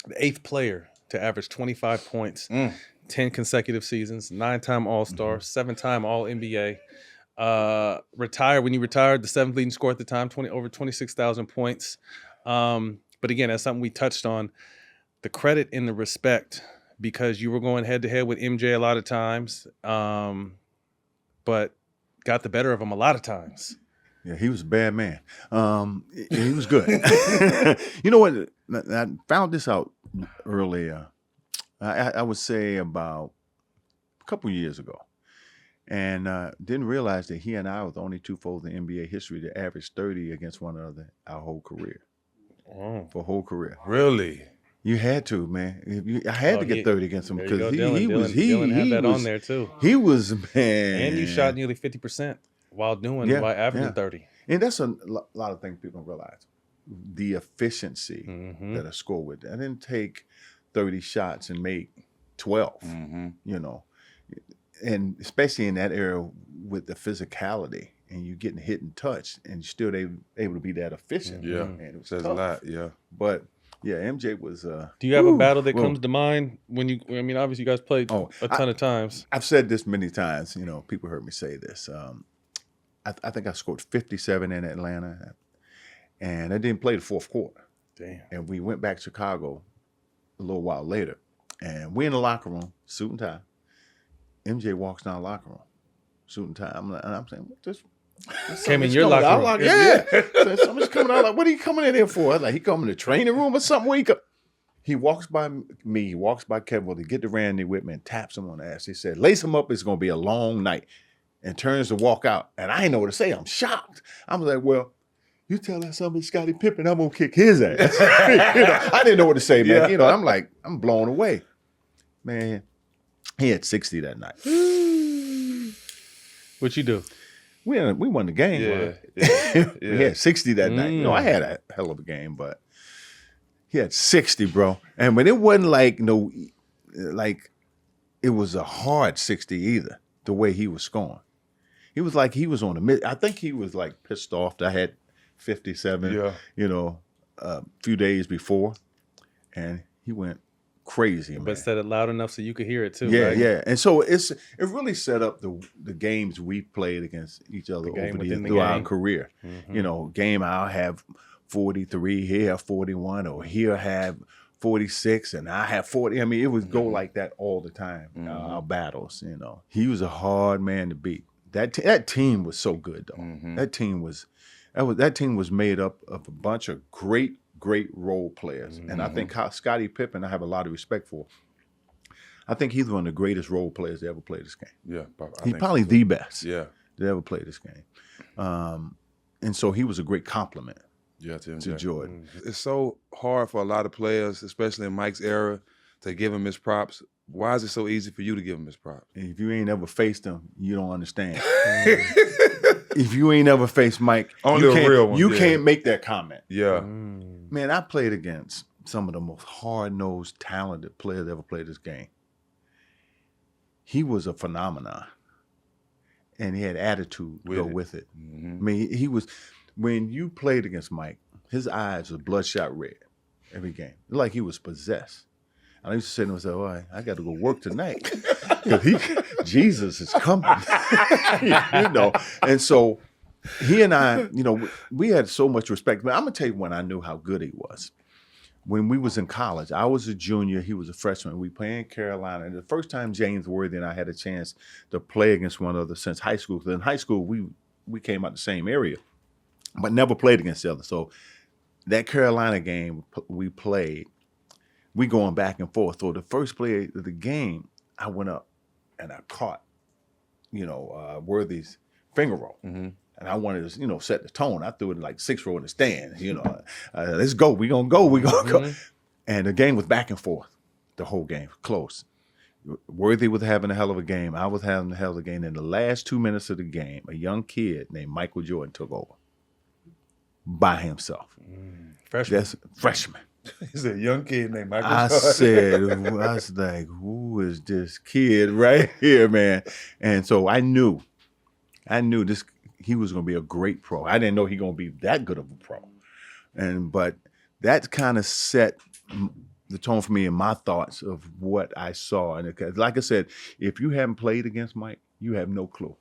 the 8th player to average 25 points, 10 consecutive seasons, 9-time All-Star, 7-time All-NBA. Retired when he retired, the 7th leading scorer at the time, over 26,000 points. But again, that's something we touched on. The credit and the respect, because you were going head to head with MJ a lot of times, but got the better of him a lot of times. Yeah, he was a bad man. He was good. You know what? I found this out earlier. I would say about a couple years ago. And didn't realize that he and I were the only two folks in NBA history to average 30 against one another our whole career. Oh, For whole career. Really? You had to, man. I had to get 30 against him because Dylan had that on there too. He was, man. And you shot nearly 50% while averaging 30. And that's a lot of things people don't realize. The efficiency that a score would. I didn't take 30 shots and make 12, you know. And especially in that era with the physicality and you getting hit and touched and you're still able to be that efficient. Yeah, and it says tough. a lot, yeah. But, yeah, MJ was... Do you have a battle that comes to mind when you... I mean, obviously you guys played a ton of times. I've said this many times. You know, people heard me say this. I think I scored 57 in Atlanta, and I didn't play the fourth quarter. Damn. And we went back to Chicago a little while later, and we in the locker room, suit and tie. MJ walks down the locker room, suit and tie. I'm saying, what this? Came in your locker room. Like, yeah. So somebody's coming out like, what are you coming in here for? I was like, he coming to the training room or something? Where he walks by me, he walks by Kevin Willie, get to Randy with me and taps him on the ass. He said, lace him up, it's going to be a long night. And turns to walk out. And I didn't know what to say. I'm shocked. I'm like, well, you tell that somebody Scottie Pippen, I'm going to kick his ass. I didn't know what to say, man. Yeah. You know, I'm like, I'm blown away. Man, he had 60 that night. What'd you do? We won the game. Yeah. We had 60 that night. You know, I had a hell of a game, but he had 60, bro. And but it wasn't like it was a hard 60 either, the way he was scoring. He was like he was on the mid. I think he was like pissed off that I had 57, you know, a few days before. And he went crazy, man. But said it loud enough so you could hear it too, yeah, right? Yeah. And so it really set up the games we played against each other through our career. You know, game I'll have 43, he'll have 41, or he'll have 46 and I have 40. I mean, it would go like that all the time, our battles, you know. He was a hard man to beat. That team was so good, though. That team was made up of a bunch of great role players. And I think Scottie Pippen, I have a lot of respect for. I think he's one of the greatest role players to ever play this game. Yeah. He's probably the best to ever play this game. And so he was a great compliment to Jordan. It's so hard for a lot of players, especially in Mike's era, to give him his props. Why is it so easy for you to give him his props? If you ain't ever faced him, you don't understand. If you ain't ever faced Mike, you can't make that comment. Yeah. Man, I played against some of the most hard-nosed, talented players that ever played this game. He was a phenomenon. And he had attitude to go with it. I mean, he was, when you played against Mike, his eyes were bloodshot red every game. Like he was possessed. I used to say to myself, all right, I got to go work tonight. Jesus is coming. You know, and so he and I, you know, we had so much respect. But I'm going to tell you when I knew how good he was. When we was in college, I was a junior, he was a freshman. We played in Carolina. And the first time James Worthy and I had a chance to play against one another since high school. Because in high school, we came out the same area, but never played against each other. So that Carolina game we played, we going back and forth. So the first play of the game, I went up and I caught, you know, Worthy's finger roll. And I wanted to, you know, set the tone. I threw it like 6 row in the stands, you know. Let's go. We're going to go. We're going to go. And the game was back and forth. The whole game, close. Worthy was having a hell of a game. I was having a hell of a game. In the last 2 minutes of the game, a young kid named Michael Jordan took over by himself. Freshman. That's freshman. He's a young kid named Michael I was like, who is this kid right here, man? And so I knew this. He was going to be a great pro. I didn't know he going to be that good of a pro. But that kind of set the tone for me and my thoughts of what I saw. And like I said, if you haven't played against Mike, you have no clue.